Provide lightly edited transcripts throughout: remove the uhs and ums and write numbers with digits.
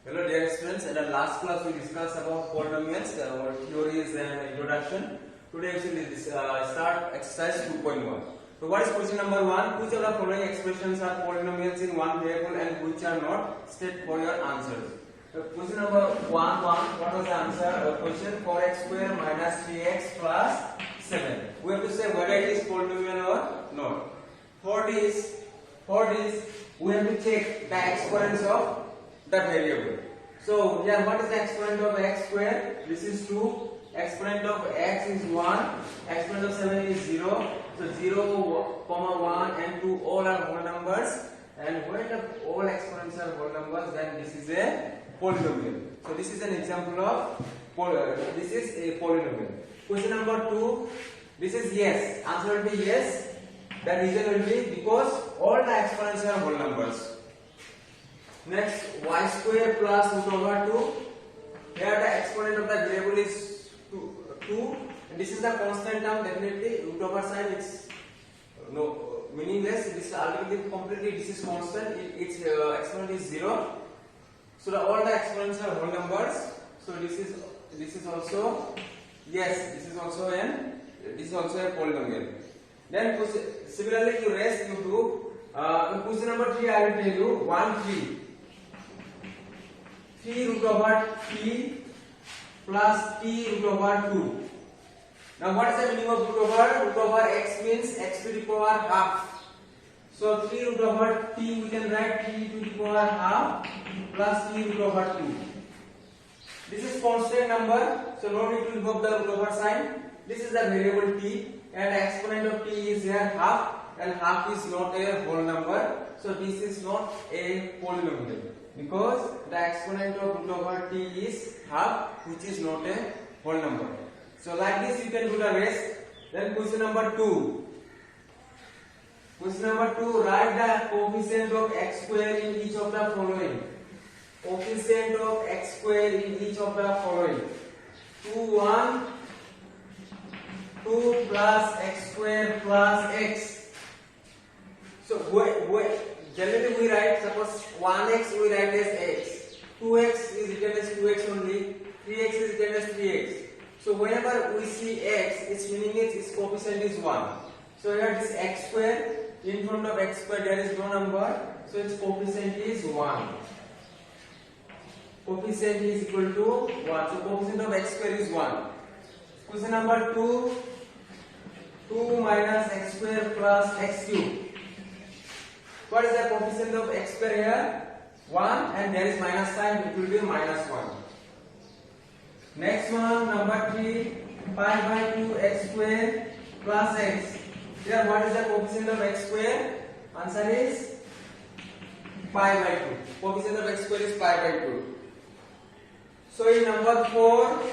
Hello dear students, in the last class we discussed about polynomials, theories and introduction. Today we will start exercise 2.1. So what is question number 1? Which of the following expressions are polynomials in one variable and which are not? State for your answers. So question number 1, what was the answer? Question 4x square minus 3x plus 7. We have to say whether it is polynomial or not. For this we have to check the exponents of the variable. So here what is the exponent of x square? This is 2. Exponent of x is 1. Exponent of 7 is 0. So 0, 1 and 2 all are whole numbers. And when the all exponents are whole numbers, then this is a polynomial. So this is an example of this is a polynomial. Question number 2. This is yes. Answer will be yes. The reason will be because all the exponents are whole numbers. Next, y square plus root over 2. Here the exponent of the variable is 2. And this is the constant term. Definitely root over sign it's meaningless. This is ultimately completely this is constant. Its exponent is 0. So all the exponents are whole numbers. So this is also yes. This is also a polynomial. Then similarly you rest you do. In question number 3 I will tell you 1 3. 3 root over 3 plus t root over 2. Now what is the meaning of root over? Root over x means x to the power half. So 3 root over t we can write 3 to the power half plus t root over 2. This is constant number, so no need to invoke the root over sign. This is the variable t and the exponent of t is here half, and half is not a whole number. So this is not a polynomial because the exponent of root over t is half, which is not a whole number. So like this you can do the rest. Then question number 2. Question number 2, write the coefficient of x square in each of the following. Coefficient of x square in each of the following. 2 plus x square plus x. So generally we write, suppose 1x we write as x, 2x is written as 2x only, 3x is written as 3x. So whenever we see x, its meaning is its coefficient is 1. So here this x square, in front of x square there is no number, so its coefficient is 1. Coefficient is equal to 1. So coefficient of x square is 1. Question number 2, 2 minus x square plus x cube. What is the coefficient of x square here? 1, and there is minus sign, it will be minus 1. Next one, number 3, pi by 2 x square plus x. Here what is the coefficient of x square? Answer is pi by 2. Coefficient of x square is pi by 2. So in number 4,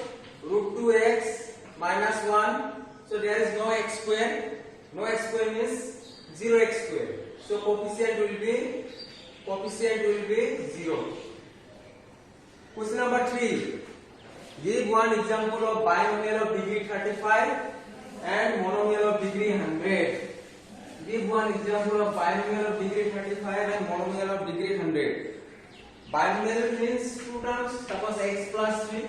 root 2x minus 1. So there is no x square. No x square means 0x square. So coefficient will be 0. Question number 3. Give one example of binomial of degree 35 and monomial of degree 100. Give one example of binomial of degree 35 and monomial of degree 100. Binomial means two terms. Suppose x plus 3.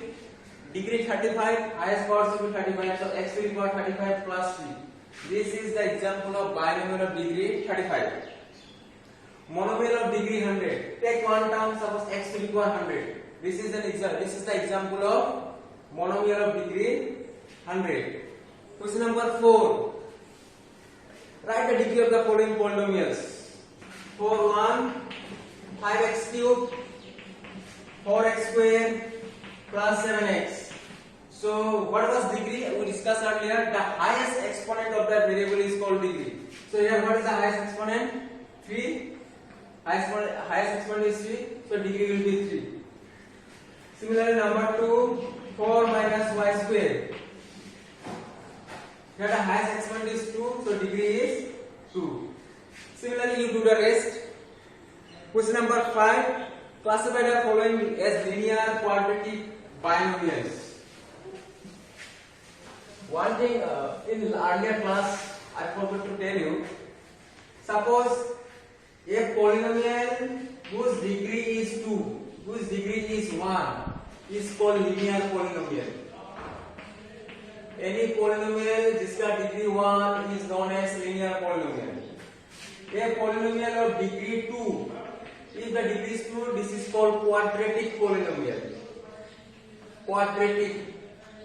Degree 35, highest power should be 35. So x to the power 35 plus 3. This is the example of binomial of degree 35. Monomial of degree 100. Take one term, suppose x to the power 100. This is the example of monomial of degree 100. Question number 4. Write the degree of the following polynomials. 4 1, 5x cube, 4x square plus 7x. So what was degree? We discussed earlier. The highest exponent of that variable is called degree. So here what is the highest exponent? 3. Highest exponent is 3. So degree will be 3. Similarly, number 2, 4 minus y square. Here the highest exponent is 2, so degree is 2. Similarly, you do the rest. Question number 5, classify the following as linear quadratic binomials. One thing in earlier class I forgot to tell you. Suppose a polynomial whose degree is 1 is called linear polynomial. Any polynomial जिसका degree 1 is known as linear polynomial. A polynomial of degree 2, if the degree is 2, this is called quadratic polynomial. Quadratic.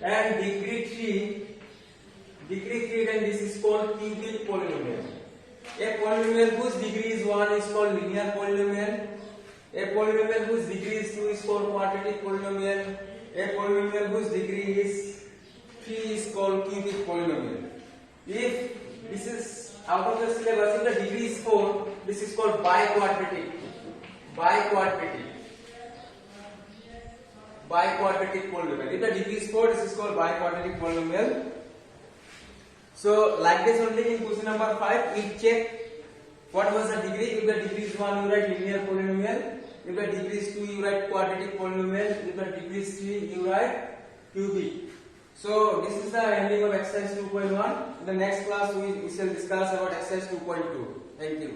And degree 3, then this is called cubic polynomial. A polynomial whose degree is 1 is called linear polynomial. A polynomial whose degree is 2 is called quadratic polynomial. A polynomial whose degree is 3 is called cubic polynomial. If this is out of the syllabus, if the degree is 4, this is called biquadratic. Biquadratic polynomial. If the degree is 4, this is called biquadratic polynomial. So, like this only in question number 5, we check what was the degree. If the degree is 1, you write linear polynomial. If the degree is 2, you write quadratic polynomial. If the degree is 3, you write cubic. So, this is the ending of exercise 2.1. In the next class, we shall discuss about exercise 2.2. Thank you.